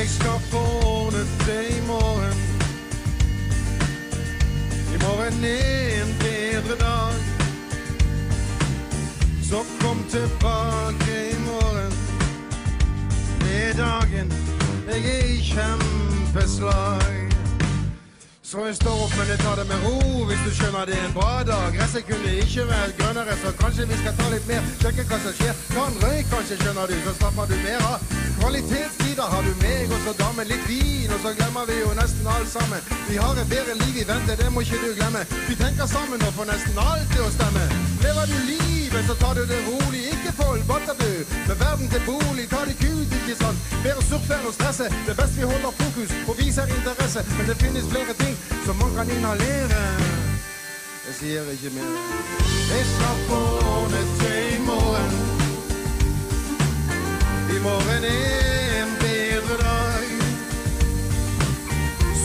Jeg skal få ordnet det i morgen. I morgen er en bedre dag. Så kom tilbake i morgen. Det er dagen jeg er i kjempeslag. Så jeg står opp, men jeg tar det med ro. Hvis du skjønner det er en bra dag. Gresset kunne ikke vært grønnere, så kanskje vi skal ta litt mer. Sjekke hva som skjer. Ta en røyk, kanskje, skjønner du. Så slapper du mer av. Kvalitetstider har du meg, og så damen litt vin. Og så glemmer vi jo nesten alt sammen. Vi har et bedre liv i vente, det må ikke du glemme. Vi tenker sammen og får nesten alt til å stemme. Lever du livet, så tar du det rolig. Ikke folk batter du, med verden til bolig. Ta det kult, ikke sant? Bedre surfe enn å stresse. Det er best vi holder fokus og viser interesse. Men det finnes flere ting som man kan inhalere. Jeg sier ikke mer. Jeg skal få ordnet det i morgen. I morgen er en bedre dag.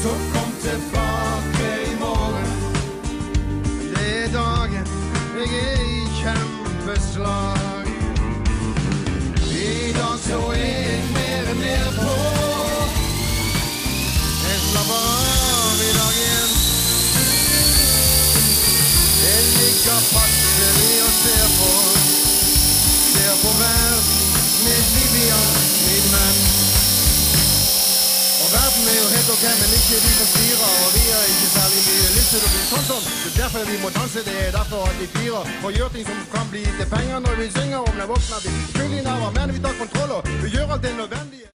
Så kom tilbake i morgen. Det er dagen jeg er i kjempeslag. I dag så er jeg mer enn mer på. Jeg slapper av i dag igjen. Jeg ligger passelig og ser på verden med Vivian, min venn. Og verden er jo helt ok, men ikke de som styrer. Og vi har ikke særlig mye lyst til å bli sånn. Det er derfor vi må danse, det er derfor at vi fyrer. Og gjør ting som kan bli til penger når vi synger. Om det våkner vi full i nerver, men vi tar kontroll og vi gjør alt det nødvendige.